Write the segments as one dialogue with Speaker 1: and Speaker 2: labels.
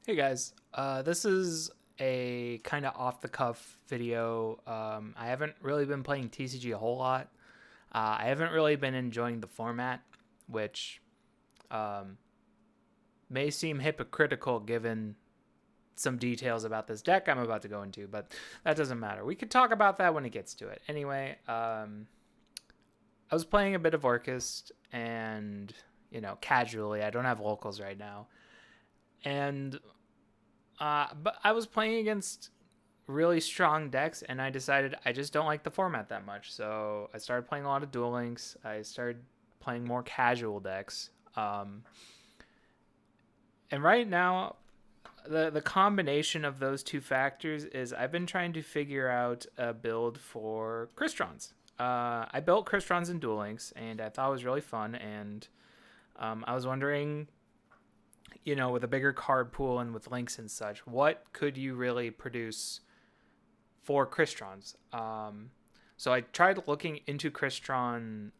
Speaker 1: Hey guys, this is a kind of off the cuff video. I haven't really been playing TCG a whole lot. I haven't really been enjoying the format, which um, may seem hypocritical given some details about this deck I'm about to go into, but that doesn't matter. We could talk about that when it gets to it. Anyway, I was playing a bit of Orcust and, casually. I don't have locals right now. And but I was playing against really strong decks, and I decided I just don't like the format that much. So I started playing a lot of Duel Links. I started playing more casual decks. And right now, the combination of those two factors is I've been trying to figure out a build for Crystrons. I built Crystrons in Duel Links, and I thought it was really fun. And I was wondering, with a bigger card pool and with links and such, what could you really produce for Crystrons? So I tried looking into Crystron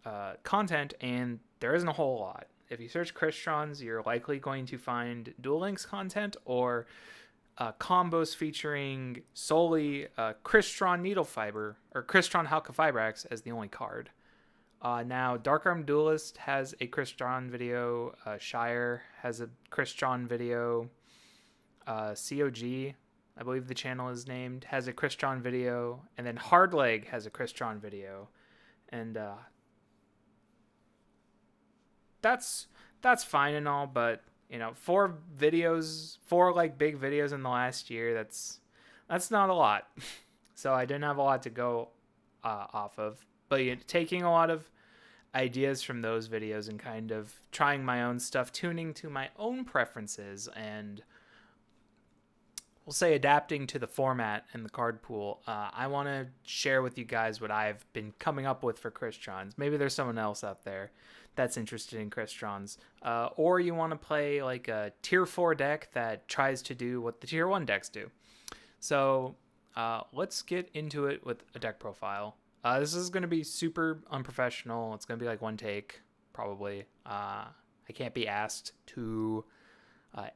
Speaker 1: content, and there isn't a whole lot. If you search Crystrons, you're likely going to find Duel Links content or combos featuring solely Crystron Needle Fiber or Crystron Halqifibrax as the only card. Now, Dark Arm Duelist has a Crystron video. Shire has a Crystron video. COG, I believe the channel is named, has a Crystron video. And then Hardleg has a Crystron video. And that's fine and all, but four videos, four like big videos in the last year, that's not a lot. So I didn't have a lot to go off of. But taking a lot of ideas from those videos and kind of trying my own stuff, tuning to my own preferences, and we'll say adapting to the format and the card pool. I want to share with you guys what I've been coming up with for Crystrons. Maybe there's someone else out there that's interested in Crystrons. Or you want to play like a tier 4 deck that tries to do what the tier 1 decks do. So let's get into it with a deck profile. This is going to be super unprofessional. It's going to be like one take, probably. I can't be asked to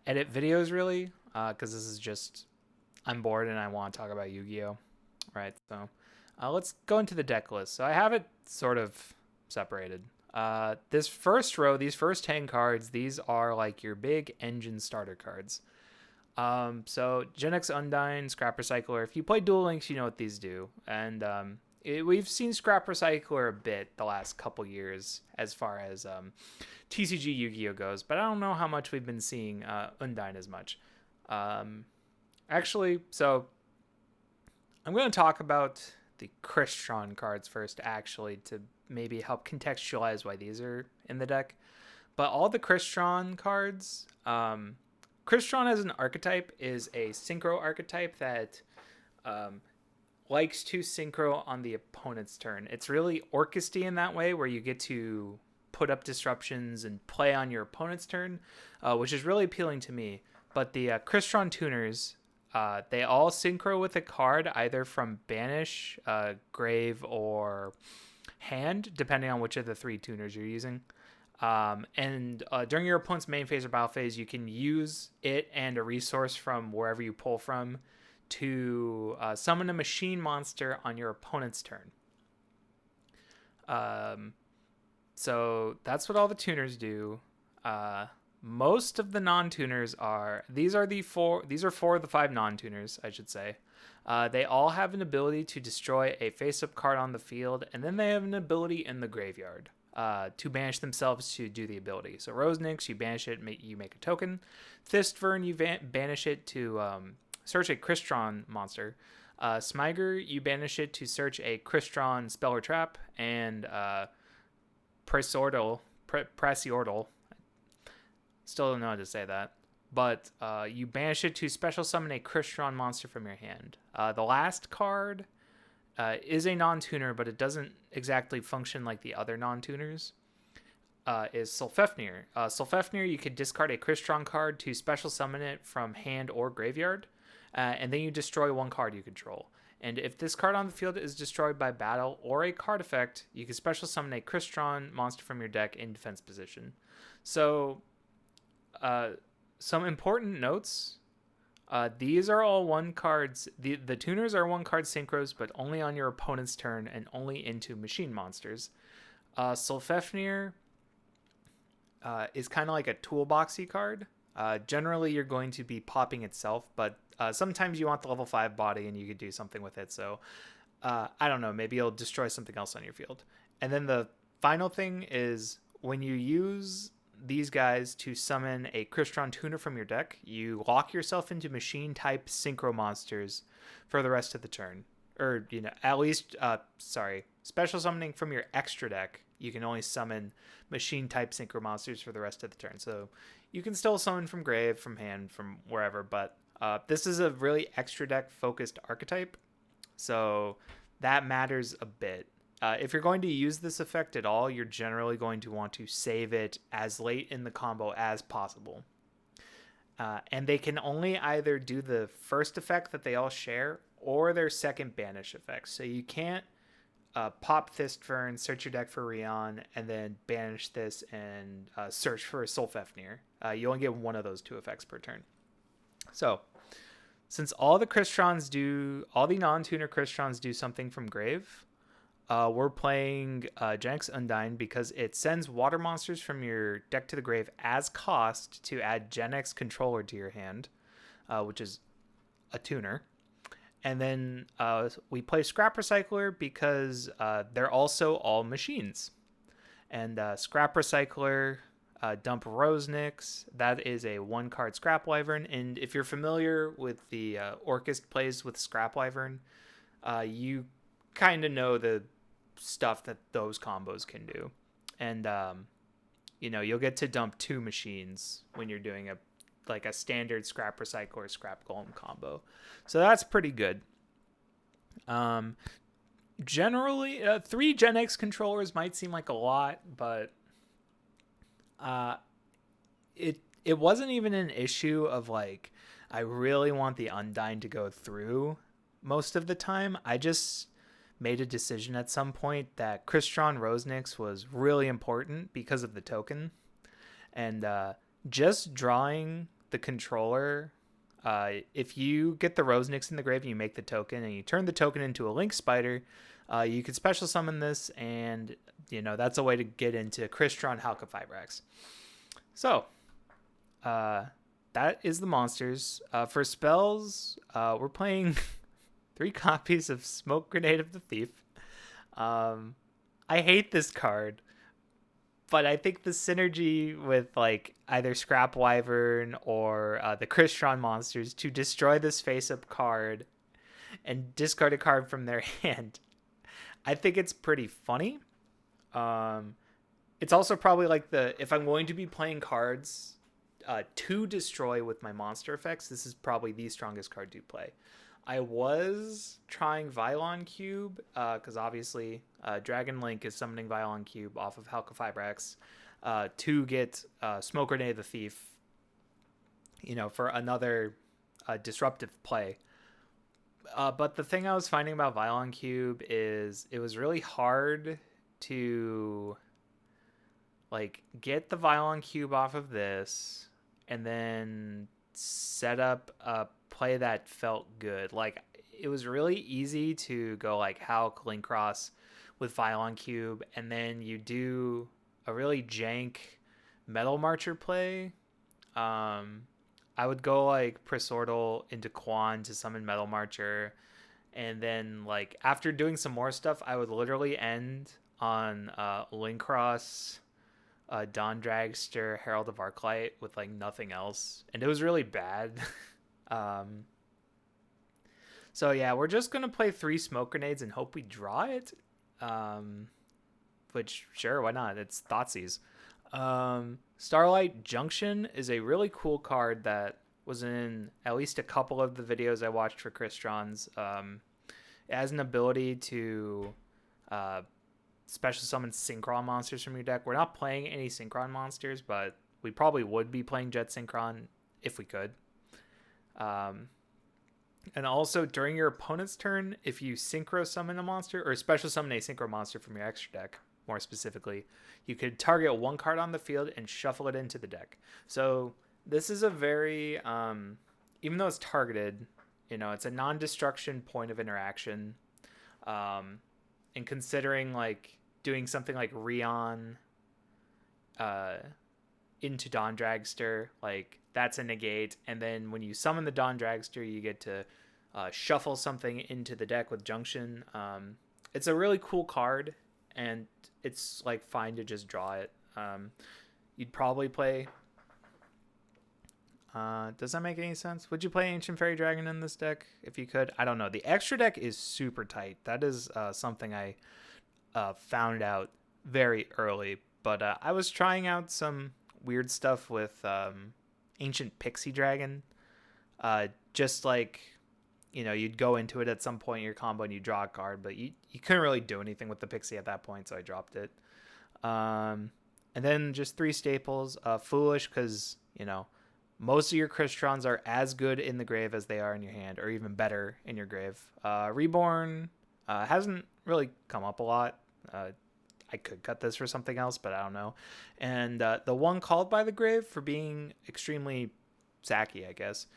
Speaker 1: edit videos, really, because this is just, I'm bored and I want to talk about Yu-Gi-Oh! Right, so let's go into the deck list. So I have it sort of separated. This first row, these first 10 cards, these are like your big engine starter cards. So Gen X Undyne, Scrap Recycler. If you play Duel Links, you know what these do. And we've seen Scrap Recycler a bit the last couple years as far as TCG Yu-Gi-Oh goes, but I don't know how much we've been seeing Undyne as much. Actually, so I'm going to talk about the Crystron cards first, actually, to maybe help contextualize why these are in the deck. But all the Crystron cards, Crystron as an archetype is a synchro archetype that likes to synchro on the opponent's turn. It's really Orcusty in that way, where you get to put up disruptions and play on your opponent's turn, which is really appealing to me. But the Crystron tuners, they all synchro with a card either from Banish, Grave, or Hand, depending on which of the three tuners you're using. And during your opponent's main phase or battle phase, you can use it and a resource from wherever you pull from to summon a machine monster on your opponent's turn. So that's what all the tuners do. Most of the non-tuners these are four of the five non-tuners, I should say. They all have an ability to destroy a face-up card on the field, and then they have an ability in the graveyard to banish themselves to do the ability. So Rosenix, you banish it, you make a token. Thistvern, you banish it to search a Crystron monster. Smiger, you banish it to search a Crystron spell or trap. And Prasiordal, still don't know how to say that. But you banish it to special summon a Crystron monster from your hand. The last card is a non-tuner, but it doesn't exactly function like the other non-tuners. Is Sulfefnir. Sulfefnir, you could discard a Crystron card to special summon it from hand or graveyard. And then you destroy one card you control. And if this card on the field is destroyed by battle or a card effect, you can special summon a Crystron monster from your deck in defense position. So, some important notes These are all one cards. The tuners are one card synchros, but only on your opponent's turn and only into machine monsters. Solfefnir is kind of like a toolboxy card. Generally, you're going to be popping itself, but sometimes you want the level 5 body and you could do something with it. So I don't know, maybe you'll destroy something else on your field. And then the final thing is when you use these guys to summon a Crystron tuner from your deck, you lock yourself into machine type synchro monsters for the rest of the turn. Or, at least, special summoning from your extra deck. You can only summon machine type synchro monsters for the rest of the turn. So you can still summon from grave, from hand, from wherever, but this is a really extra deck focused archetype. So that matters a bit. If you're going to use this effect at all, you're generally going to want to save it as late in the combo as possible. And they can only either do the first effect that they all share or their second banish effect. So you can't pop Thistfern, search your deck for Rion, and then banish this and search for Solfefnir. You only get one of those two effects per turn. So since all the non-tuner Crystrons do something from grave, we're playing Genex Undyne because it sends water monsters from your deck to the grave as cost to add Genex Controller to your hand, which is a tuner. And then we play Scrap Recycler because they're also all machines. And Scrap Recycler, dump Rosenix. That is a 1-card Scrap Wyvern. And if you're familiar with the Orcust plays with Scrap Wyvern, you kind of know the stuff that those combos can do. And you'll get to dump 2 machines when you're doing a standard Scrap Recycler or Scrap Golem combo. So that's pretty good. Generally 3 Gen X controllers might seem like a lot, but it wasn't even an issue of I really want the Undyne to go through most of the time. I just made a decision at some point that Crystron Rosenix was really important because of the token. And just drawing the controller, if you get the Rosenix in the grave and you make the token and you turn the token into a Link Spider, you can special summon this, and that's a way to get into Crystron Halqifibrax. So that is the monsters. For spells, we're playing 3 copies of Smoke Grenade of the Thief. I hate this card, but I think the synergy with either Scrap Wyvern or the Crystron monsters to destroy this face-up card and discard a card from their hand, I think it's pretty funny. It's also probably if I'm going to be playing cards to destroy with my monster effects, this is probably the strongest card to play. I was trying Vylon Cube because obviously Dragon Link is summoning Vylon Cube off of Halqifibrax to get Smoke Grenade the Thief, for another disruptive play. But the thing I was finding about Vylon Cube is it was really hard to get the Vylon Cube off of this and then set up a play that felt good. It was really easy to go Hulk Link Cross with Vylon Cube, and then you do a really jank Metal Marcher play. I would go Presortal into Quan to summon Metal Marcher, and then after doing some more stuff, I would literally end on Link Cross, Dawn Dragster, Herald of Arclight with nothing else, and it was really bad. So yeah, we're just gonna play 3 Smoke Grenades and hope we draw it. Which, sure, why not? It's Thoughtseize. Starlight Junction is a really cool card that was in at least a couple of the videos I watched for Crystrons. It has an ability to special summon Synchron monsters from your deck. We're not playing any Synchron monsters, but we probably would be playing Jet Synchron if we could. And also, during your opponent's turn, if you synchro summon a monster, or special summon a synchro monster from your extra deck, more specifically, you could target 1 card on the field and shuffle it into the deck. So this is a very even though it's targeted, it's a non-destruction point of interaction. And considering like doing something like Rion uh, into Dawn Dragster, like that's a negate. And then when you summon the Dawn Dragster, you get to shuffle something into the deck with Junction. It's a really cool card, and it's like fine to just draw it. You'd probably play. Does that make any sense? Would you play Ancient Fairy Dragon in this deck if you could? I don't know. The extra deck is super tight. That is something I found out very early. But I was trying out some weird stuff with Ancient Pixie Dragon. Just like, you'd go into it at some point in your combo and you draw a card, but you couldn't really do anything with the Pixie at that point, so I dropped it. And then just 3 staples. Foolish, because, most of your Crystrons are as good in the grave as they are in your hand, or even better in your grave. Reborn hasn't really come up a lot. I could cut this for something else, but I don't know. And the one called by the grave for being extremely sacky, I guess.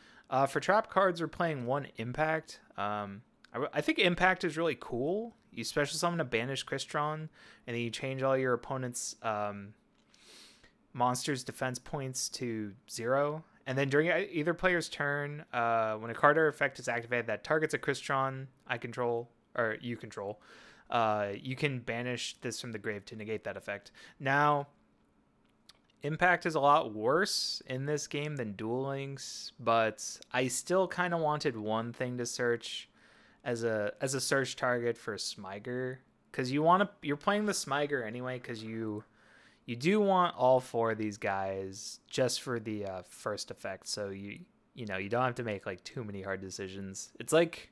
Speaker 1: For trap cards, we're playing 1 impact. I think impact is really cool. You special summon a banished Crystron, and then you change all your opponent's monsters' defense points to 0. And then during either player's turn, when a card or effect is activated that targets a Crystron I control, or you control, you can banish this from the grave to negate that effect. Now, impact is a lot worse in this game than Duel Links, but I still kind of wanted one thing to search as a search target for Smyger, because you're playing the Smyger anyway, because you do want all 4 of these guys just for the first effect, so you don't have to make like too many hard decisions. It's like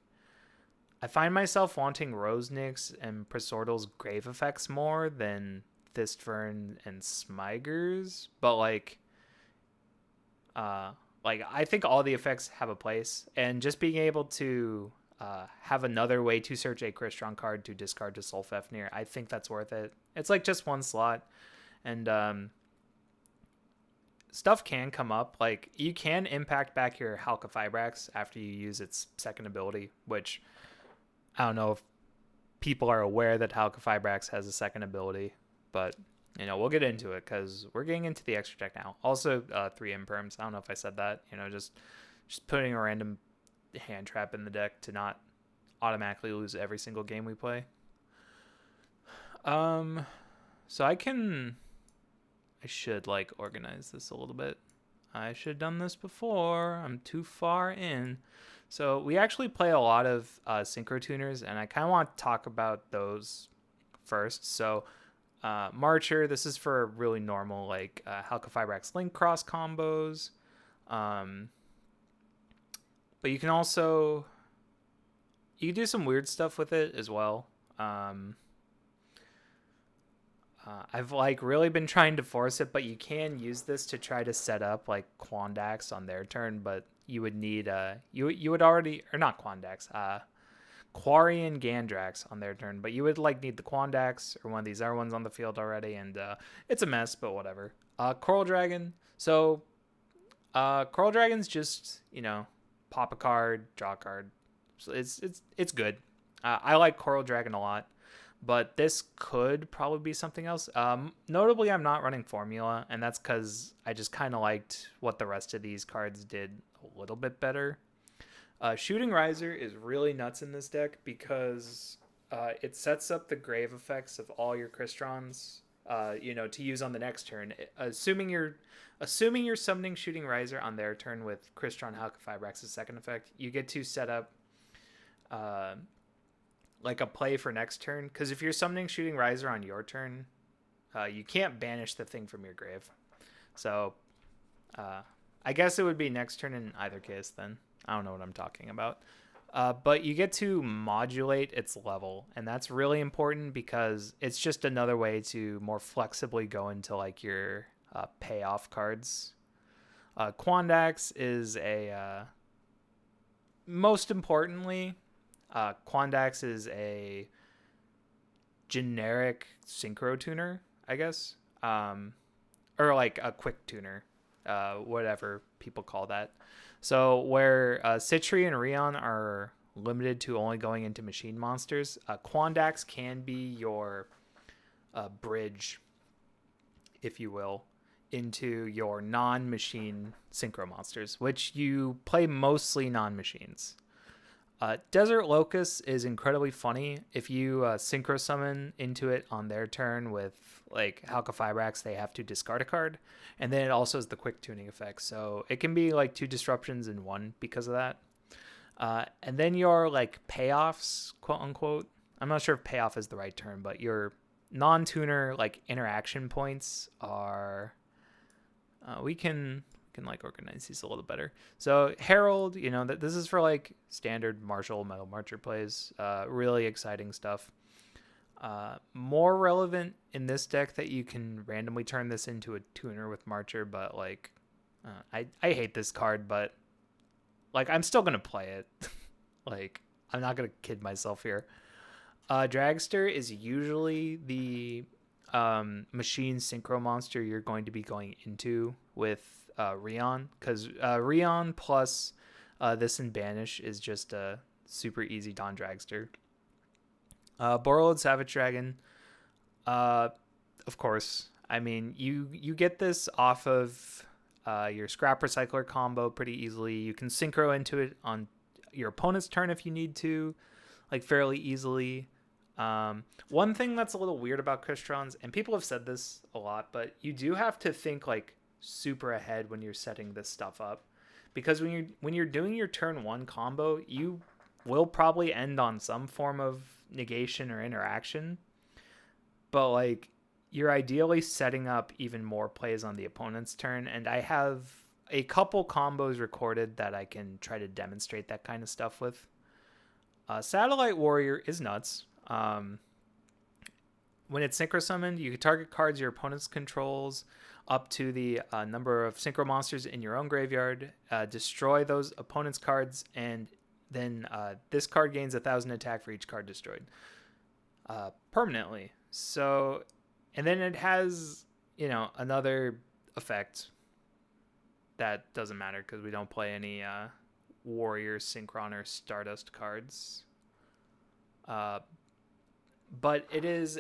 Speaker 1: I find myself wanting Rosenix and Presordal's grave effects more than Thistfern and Smygers, but like I think all the effects have a place, and just being able to have another way to search a Crystron card to discard to Sulfafnir, I think that's worth it. It's like just 1 slot. And stuff can come up. Like, you can impact back your Halqifibrax after you use its second ability, which I don't know if people are aware that Halqifibrax has a second ability, but we'll get into it because we're getting into the extra deck now. Also, 3 imperms. I don't know if I said that. just putting a random hand trap in the deck to not automatically lose every single game we play. So I should like organize this a little bit. I should have done this before. I'm too far in. So we actually play a lot of synchro tuners, and I kind of want to talk about those first. So Marcher, this is for really normal like Halqifibrax Link Cross combos. But you can do some weird stuff with it as well. I've like really been trying to force it, but you can use this to try to set up like Quandax on their turn, but you would need you would already, or not Quandax, Quarian Gandrax on their turn, but you would like need the Quandax or one of these other ones on the field already, and it's a mess, but whatever. Coral Dragon. So Coral Dragon's just, pop a card, draw a card. So it's good. I like Coral Dragon a lot. But this could probably be something else. Notably, I'm not running Formula, and that's because I just kind of liked what the rest of these cards did a little bit better. Shooting Riser is really nuts in this deck because it sets up the grave effects of all your Crystrons, to use on the next turn. Assuming you're summoning Shooting Riser on their turn with Crystron Halqifibrax's second effect, you get to set up like a play for next turn, because if you're summoning Shooting Riser on your turn, you can't banish the thing from your grave. So I guess it would be next turn in either case then. I don't know what I'm talking about. But you get to modulate its level, and that's really important because it's just another way to more flexibly go into like your payoff cards. Quandax is most importantly, Quandax is a generic synchro tuner, I guess, or like a quick tuner. whatever people call that. So where Citri and Rion are limited to only going into machine monsters, Quandax can be your bridge, if you will, into your non-machine synchro monsters, which you play mostly non-machines. Desert Locust is incredibly funny. If you synchro summon into it on their turn with like Halqifibrax, they have to discard a card. And then it also has the quick tuning effect. So it can be like 2 disruptions in one because of that. And then your like payoffs, quote unquote. I'm not sure if payoff is the right term, but your non-tuner like interaction points are... we can like organize these a little better. So Herald, that this is for like standard Marshall Metal Marcher plays. Really exciting stuff. More relevant in this deck that you can randomly turn this into a tuner with Marcher, but like I hate this card, but like I'm still gonna play it. Like I'm not gonna kid myself here. Dragster is usually the machine synchro monster you're going to be going into with Rion, because Rion plus this and Banish is just a super easy Dawn Dragster. Borrowed Savage Dragon, of course. I mean, you get this off of your Scrap Recycler combo pretty easily. You can synchro into it on your opponent's turn if you need to, like fairly easily. One thing that's a little weird about Crystrons, and people have said this a lot, but you do have to think like super ahead when you're setting this stuff up, because when you're doing your turn 1 combo, you will probably end on some form of negation or interaction, but like you're ideally setting up even more plays on the opponent's turn. And I have a couple combos recorded that I can try to demonstrate that kind of stuff with. Satellite Warrior is nuts. When it's synchro summoned, you can target cards your opponent's controls up to the number of synchro monsters in your own graveyard, destroy those opponent's cards, and then this card gains 1,000 attack for each card destroyed permanently. So, and then it has, another effect that doesn't matter because we don't play any Warrior, Synchron, or Stardust cards. But it is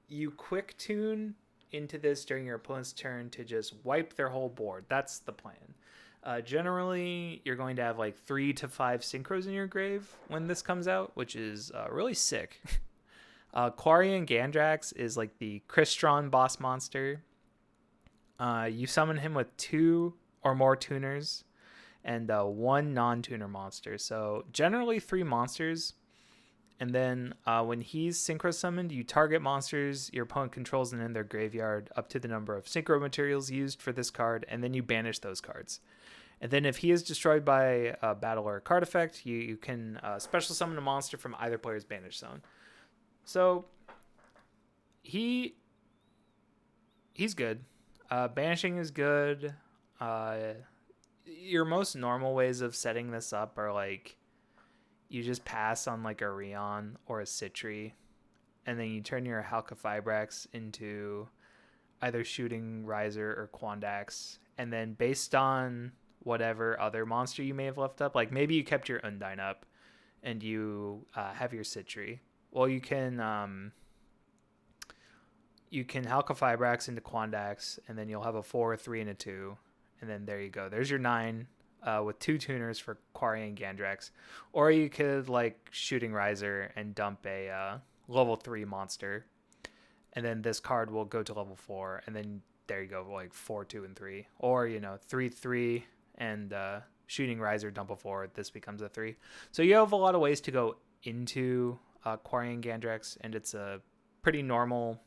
Speaker 1: you quick tune into this during your opponent's turn to just wipe their whole board. That's the plan. Generally, you're going to have like 3 to 5 synchros in your grave when this comes out, which is really sick. Quarian Gandrax is like the Crystron boss monster. You summon him with 2 or more tuners and 1 non-tuner monster. So generally 3 monsters. And then when he's synchro summoned, you target monsters your opponent controls and in their graveyard up to the number of synchro materials used for this card, and then you banish those cards. And then if he is destroyed by a battle or a card effect, you can special summon a monster from either player's banish zone. So he's good. Banishing is good. Your most normal ways of setting this up are like you just pass on like a Rion or a Citri, and then you turn your Halqifibrax into either Shooting Riser or Quandax, and then based on whatever other monster you may have left up, like maybe you kept your Undine up and you have your Citri. Well, you can Halqifibrax into Quandax, and then you'll have a 4, a 3, and a 2, and then there you go. There's your 9 with 2 tuners for Quarian Gandrax. Or you could like Shooting Riser and dump a level 3 monster, and then this card will go to level 4, and then there you go, like 4, 2, and 3. Or 3, 3, and Shooting Riser, dump a 4. This becomes a 3. So you have a lot of ways to go into Quarian Gandrax, and it's a pretty normal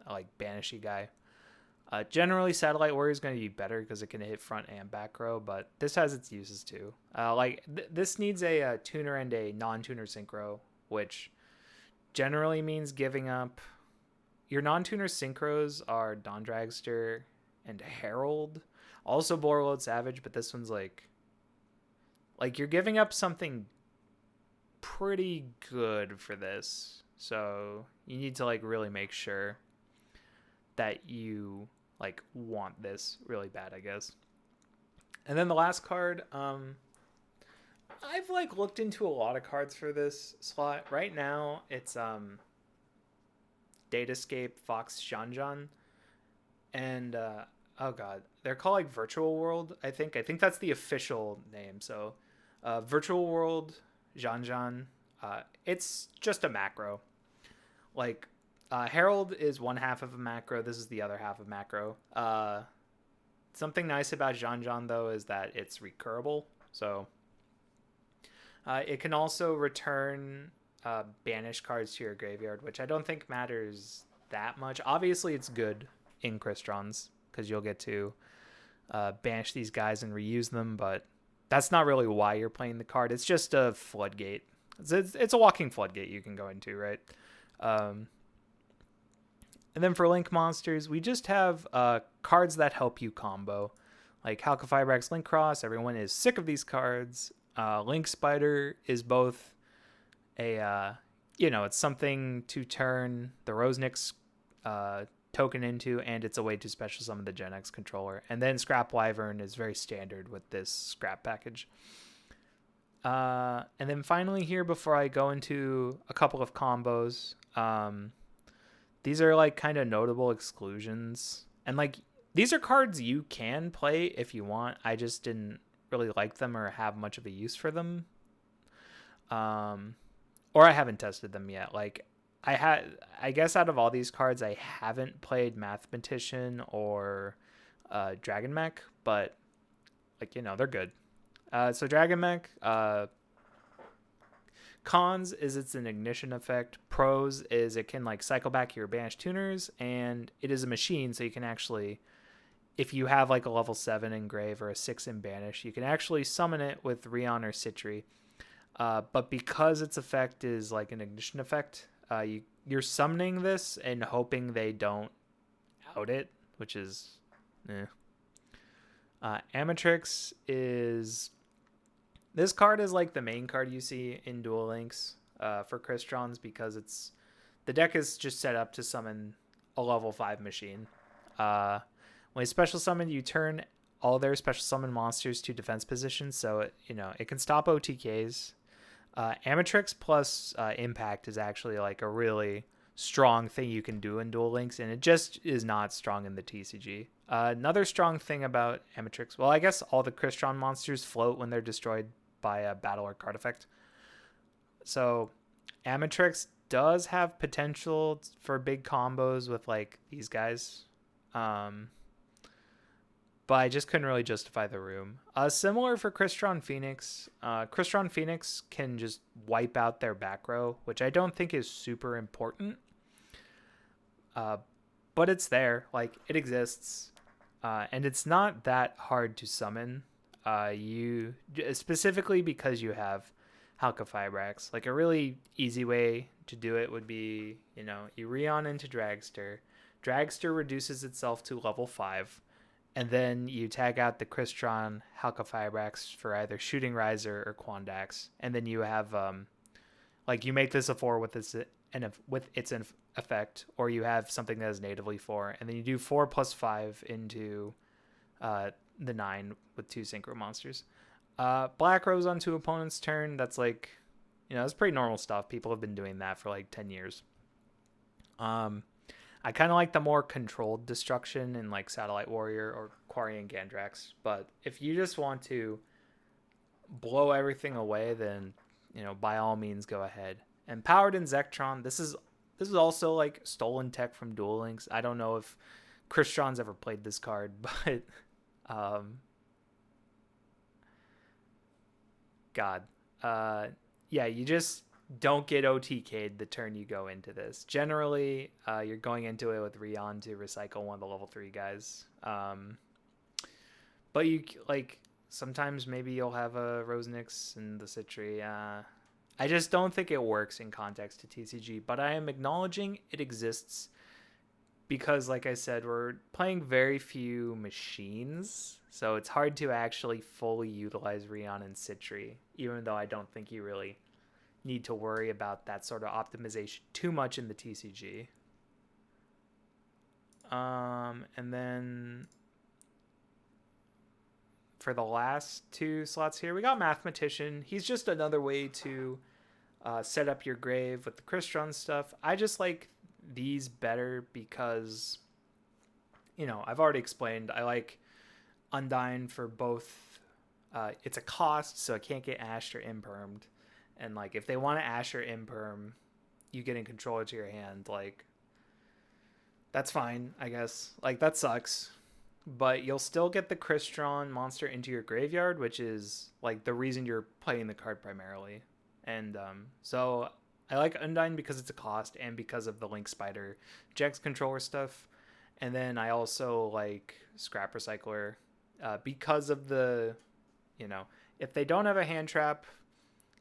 Speaker 1: like banishy guy. Generally, Satellite Warrior is going to be better because it can hit front and back row, but this has its uses too. This needs a tuner and a non-tuner synchro, which generally means giving up. Your non-tuner synchros are Dawn Dragster and Herald, also Borrowed Savage, but this one's like you're giving up something pretty good for this, so you need to like really make sure that you like want this really bad, I guess. And then the last card, I've like looked into a lot of cards for this slot. Right now, it's Datascape Fox Janjan, and oh god, they're called like Virtual World. I think that's the official name. So, Virtual World Janjan. It's just a macro. Like, Herald is one half of a macro. This is the other half of macro. Something nice about Janjan though is that it's recurable. So, it can also return banished cards to your graveyard, which I don't think matters that much. Obviously, it's good in Crystrons because you'll get to banish these guys and reuse them, but that's not really why you're playing the card. It's just a floodgate. It's a walking floodgate you can go into, right? And then for Link monsters, we just have cards that help you combo. Like Halka Fibrax Link Cross, everyone is sick of these cards. Link Spider is both a, it's something to turn the Rosenix token into, and it's a way to special summon the Gen X controller. And then Scrap Wyvern is very standard with this scrap package. And then finally here, before I go into a couple of combos, these are like kind of notable exclusions. And like, these are cards you can play if you want. I just didn't really like them or have much of a use for them. Or I haven't tested them yet. Like, I guess out of all these cards, I haven't played Mathematician or Dragon Mech, but like, they're good. So Dragon Mech, cons is it's an ignition effect. Pros is it can like cycle back your banished tuners, and it is a machine, so you can actually, if you have like a level 7 engrave or a 6 in banish, you can actually summon it with Rion or Citri. But because its effect is like an ignition effect, you're summoning this and hoping they don't out it, which is Amatrix is, this card is like the main card you see in Duel Links for Crystrons, because the deck is just set up to summon a level 5 machine. When you special summon, you turn all their special summon monsters to defense positions, so it can stop OTKs. Amatrix plus Impact is actually like a really strong thing you can do in Duel Links, and it just is not strong in the TCG. Another strong thing about Amatrix, well, I guess all the Crystron monsters float when they're destroyed by a battle or card effect. So Amatrix does have potential for big combos with like these guys. But I just couldn't really justify the room. Similar for Crystron Phoenix. Crystron Phoenix can just wipe out their back row, which I don't think is super important. But it's there. Like, it exists. And it's not that hard to summon. You specifically because you have Halka Fibrax. Like, a really easy way to do it would be, you Rion into Dragster. Dragster reduces itself to level 5. And then you tag out the Crystron Halka Fibrax for either Shooting Riser or Quandax. And then you have, you make this a 4 with its effect, or you have something that is natively 4. And then you do 4 plus 5 into the 9 with 2 Synchro monsters. Black Rose on 2 opponents' turn. That's like, that's pretty normal stuff. People have been doing that for like 10 years. I kind of like the more controlled destruction in like Satellite Warrior or Quarian Gandrax. But if you just want to blow everything away, then, by all means go ahead. And Powered in Zectron, this is also like stolen tech from Duel Links. I don't know if Crystron's ever played this card, but you just don't get OTK'd the turn you go into this. Generally, you're going into it with Rion to recycle one of the level 3 guys. But you, sometimes maybe you'll have a Rosenix and the Citri. I just don't think it works in context to TCG, but I am acknowledging it exists because, like I said, we're playing very few machines, so it's hard to actually fully utilize Rion and Citri, even though I don't think you really need to worry about that sort of optimization too much in the TCG. And then for the last two slots here, we got Mathematician. He's just another way to set up your grave with the Crystron stuff. I just like these better because, I've already explained. I like Undyne for both. It's a cost, so it can't get ashed or impermed. And, like, if they want to ash or imperm, you get in control to your hand. Like, that's fine, I guess. Like, that sucks. But you'll still get the Crystron monster into your graveyard, which is, like, the reason you're playing the card primarily. And so I like Undyne because it's a cost and because of the Link Spider Jax controller stuff. And then I also like Scrap Recycler because of the, if they don't have a hand trap,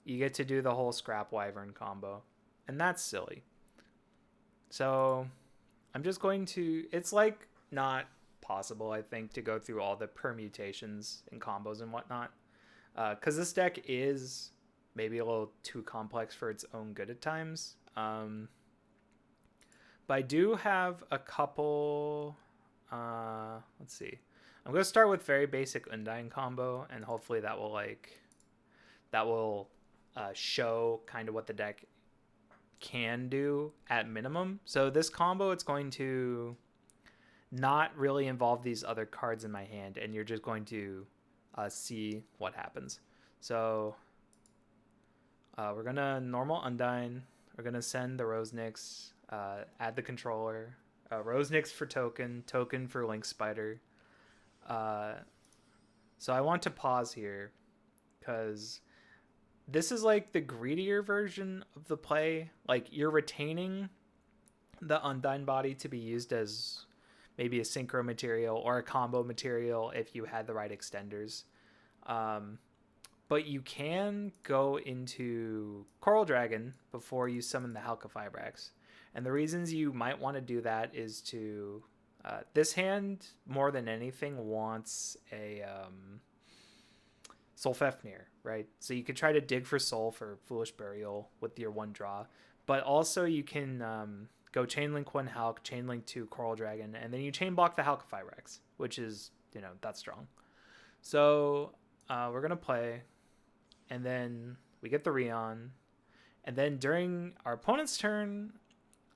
Speaker 1: you get to do the whole Scrap Wyvern combo. And that's silly. So I'm just going to, it's like not possible, I think, to go through all the permutations and combos and whatnot. Because this deck is maybe a little too complex for its own good at times. But I do have a couple. Let's see. I'm gonna start with very basic Undyne combo, and hopefully that will show kind of what the deck can do at minimum. So this combo, it's going to not really involve these other cards in my hand, and you're just going to see what happens. So we're gonna normal Undyne. We're gonna send the Rosenix, add the controller. Rosenix for token for Link Spider. So I want to pause here because this is like the greedier version of the play. Like, you're retaining the Undyne body to be used as maybe a synchro material or a combo material if you had the right extenders. But you can go into Coral Dragon before you summon the Halqifibrax. And the reasons you might want to do that is to... this hand, more than anything, wants a Soul Fafnir, right? So you could try to dig for Soul for Foolish Burial with your one draw. But also you can go Chainlink 1 Halq, Chainlink 2 Coral Dragon, and then you chain block the Halqifibrax, which is, that's strong. So we're going to play... And then we get the Rion. And then during our opponent's turn,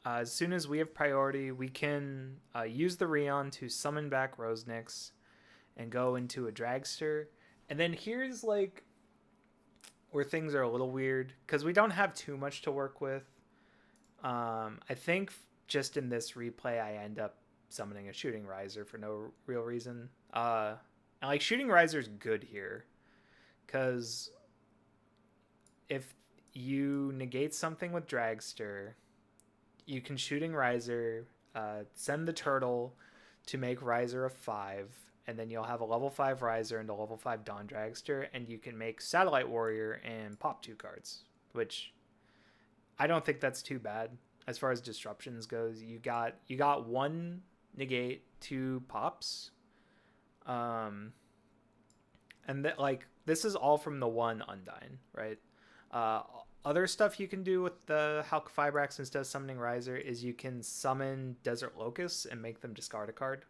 Speaker 1: as soon as we have priority, we can use the Rion to summon back Rosenix and go into a Dragster. And then here's like where things are a little weird because we don't have too much to work with. I think just in this replay, I end up summoning a Shooting Riser for no real reason. And like Shooting Riser is good here because if you negate something with Dragster, you can Shooting Riser, send the turtle to make Riser a 5, and then you'll have a level 5 Riser and a level 5 Dawn Dragster, and you can make Satellite Warrior and pop 2 cards, which I don't think that's too bad as far as disruptions goes. You got 1 negate, 2 pops, and that, like, this is all from the 1 Undyne, right? Other stuff you can do with the Halqifibrax instead of summoning Riser is you can summon Desert Locusts and make them discard a card.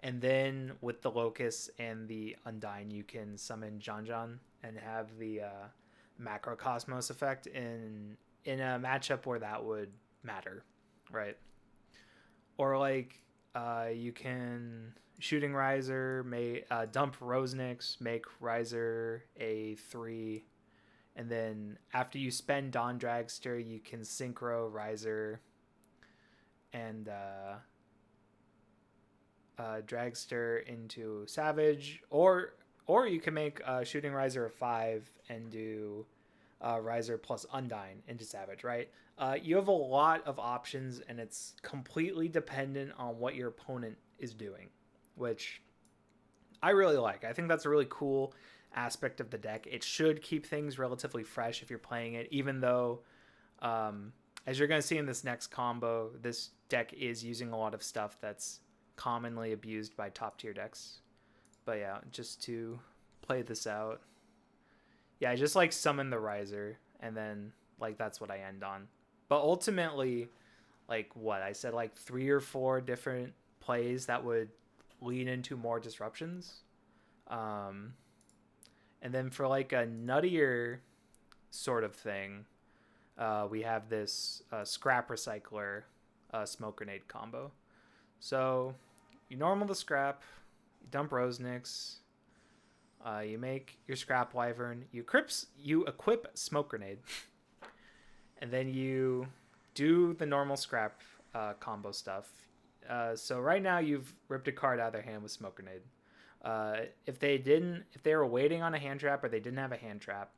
Speaker 1: And then with the Locusts and the Undyne, you can summon Janjan and have the Macrocosmos effect in a matchup where that would matter, right? Or like you can Shooting Riser, dump Rosenix, make Riser a 3. And then after you spend Dawn Dragster, you can Synchro Riser and Dragster into Savage. Or you can make Shooting Riser a 5 and do Riser plus Undyne into Savage, right? You have a lot of options, and it's completely dependent on what your opponent is doing, which I really like. I think that's a really cool aspect of the deck. It should keep things relatively fresh if you're playing it, even though as you're going to see in this next combo, this deck is using a lot of stuff that's commonly abused by top tier decks. But yeah, just to play this out, yeah, I just like summon the Riser, and then like that's what I end on. But ultimately, like what I said, like 3 or 4 different plays that would lean into more disruptions. And then for like a nuttier sort of thing, we have this scrap recycler smoke grenade combo. So you normal the scrap, you dump Rosnix, you make your scrap wyvern, you equip smoke grenade, and then you do the normal scrap combo stuff. So right now you've ripped a card out of their hand with smoke grenade. If they were waiting on a hand trap or they didn't have a hand trap,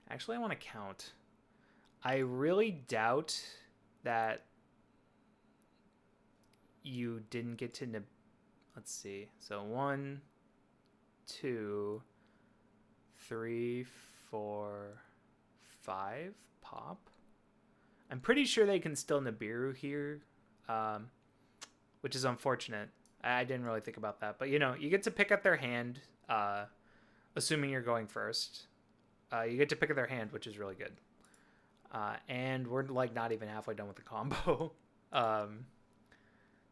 Speaker 1: actually I want to count. I really doubt that you didn't get to let's see. So 1, 2, 3, 4, 5 pop. I'm pretty sure they can still Nibiru here, which is unfortunate. I didn't really think about that. But, you get to pick up their hand, assuming you're going first. You get to pick up their hand, which is really good. And we're, like, not even halfway done with the combo.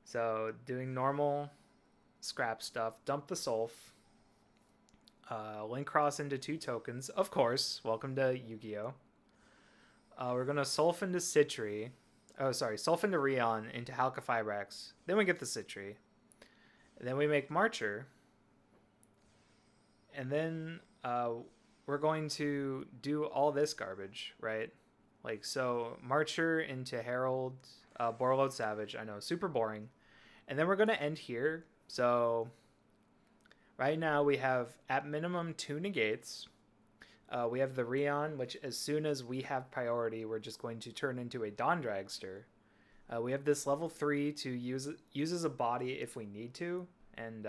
Speaker 1: So, doing normal scrap stuff. Dump the Sulf. Link cross into 2 tokens. Of course. Welcome to Yu-Gi-Oh! We're going to Sulf into Citri. Sulf into Rion into Halka-Fibrax. Then we get the Citri. And then we make Marcher. And then we're going to do all this garbage, right? Like, so Marcher into Herald, Borreload Savage. I know, super boring. And then we're going to end here. So right now we have at minimum 2 negates. We have the Rion, which as soon as we have priority, we're just going to turn into a Dawn Dragster. We have this level 3 to use as a body if we need to. And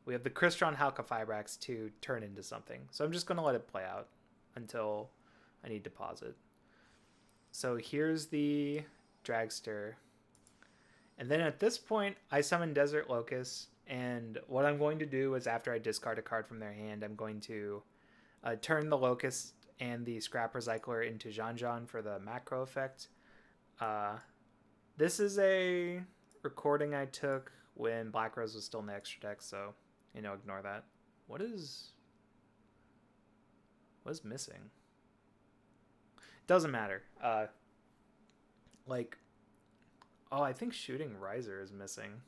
Speaker 1: we have the Crystron Halka-Fibrax to turn into something. So I'm just going to let it play out until I need to pause it. So here's the Dragster. And then at this point, I summon Desert Locust. And what I'm going to do is after I discard a card from their hand, I'm going to turn the Locust and the Scrap Recycler into Janjan for the macro effect. This is a recording I took when Black Rose was still in the extra deck, so, ignore that. What is missing? Doesn't matter. I think Shooting Riser is missing.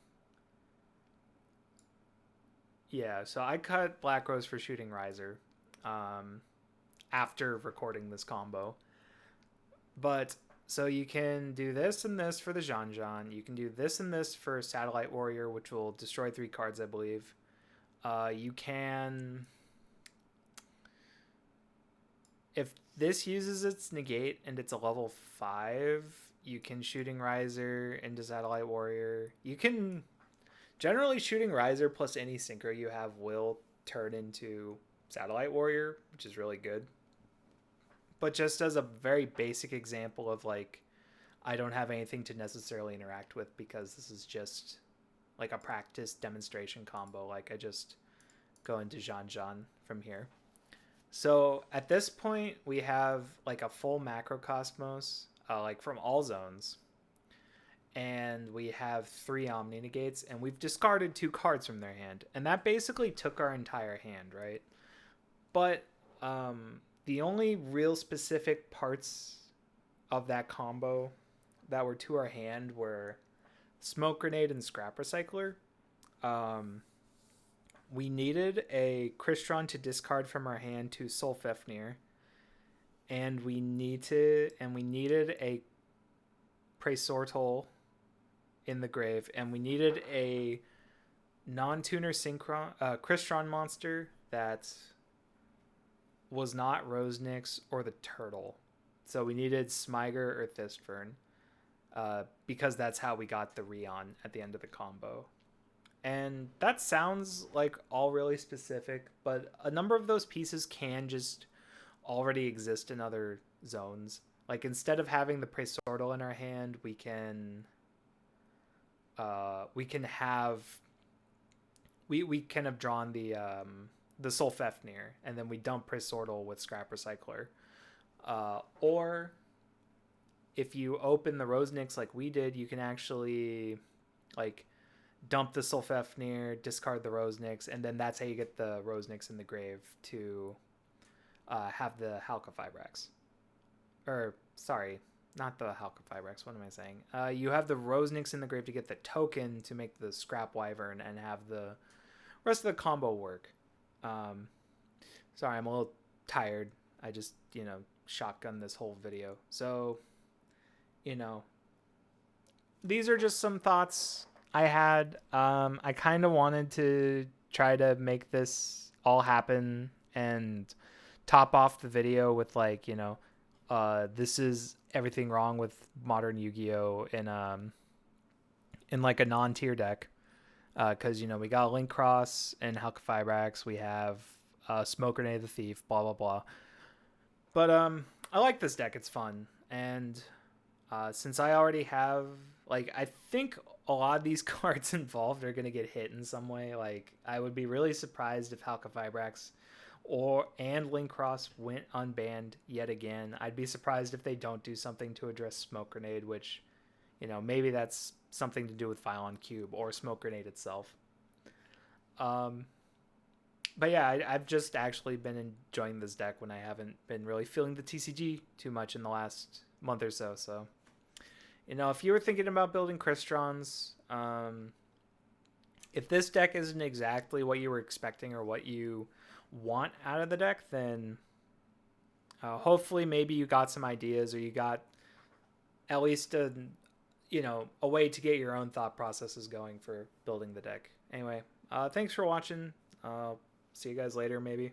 Speaker 1: Yeah, so I cut Black Rose for Shooting Riser after recording this combo. But, so you can do this and this for the Janjan. You can do this and this for Satellite Warrior, which will destroy 3 cards, I believe. You can... If this uses its negate and it's a level 5, you can Shooting Riser into Satellite Warrior. You can... Generally, Shooting Riser plus any synchro you have will turn into Satellite Warrior, which is really good. But just as a very basic example of, I don't have anything to necessarily interact with because this is just, a practice demonstration combo. I just go into Janjan from here. So at this point, we have, a full Macrocosmos, from all zones. And we have 3 Omni Negates, and we've discarded 2 cards from their hand. And that basically took our entire hand, right? But the only real specific parts of that combo that were to our hand were Smoke Grenade and Scrap Recycler. We needed a Crystron to discard from our hand to Solfefnir. And we needed a Presortal in the grave, and we needed a non-tuner Crystron monster that was not Rosnix or the Turtle. So we needed Smiger or Thistfern, because that's how we got the Rion at the end of the combo. And that sounds all really specific, but a number of those pieces can just already exist in other zones. Instead of having the Presortal in our hand, we can have drawn the Solfefnir, and then we dump Presortal with Scrap Recycler. Or if you open the Roseniks like we did, you can actually like dump the Sulfefnir, discard the Roseniks, and then that's how you get the Roseniks in the grave to have the Halqifibrax. Or, sorry, not the Halqifibrax. What am I saying? You have the Roseniks in the grave to get the token to make the Scrap Wyvern and have the rest of the combo work. Sorry, I'm a little tired. I just, shotgun this whole video. So, these are just some thoughts I had. I kind of wanted to try to make this all happen and top off the video with like, this is everything wrong with modern Yu-Gi-Oh in like a non-tier deck. Because we got Link Cross and Halqifibrax, we have Smoke Grenade the Thief, blah blah blah. But I like this deck; it's fun, and since I already have I think a lot of these cards involved are gonna get hit in some way. Like I would be really surprised if Halqifibrax and Link Cross went unbanned yet again. I'd be surprised if they don't do something to address Smoke Grenade, which maybe that's something to do with Phylon Cube or Smoke Grenade itself. But yeah, I've just actually been enjoying this deck when I haven't been really feeling the TCG too much in the last month or so. So, if you were thinking about building Crystrons, if this deck isn't exactly what you were expecting or what you want out of the deck, then hopefully maybe you got some ideas or you got at least a way to get your own thought processes going for building the deck. Anyway, thanks for watching. See you guys later, maybe.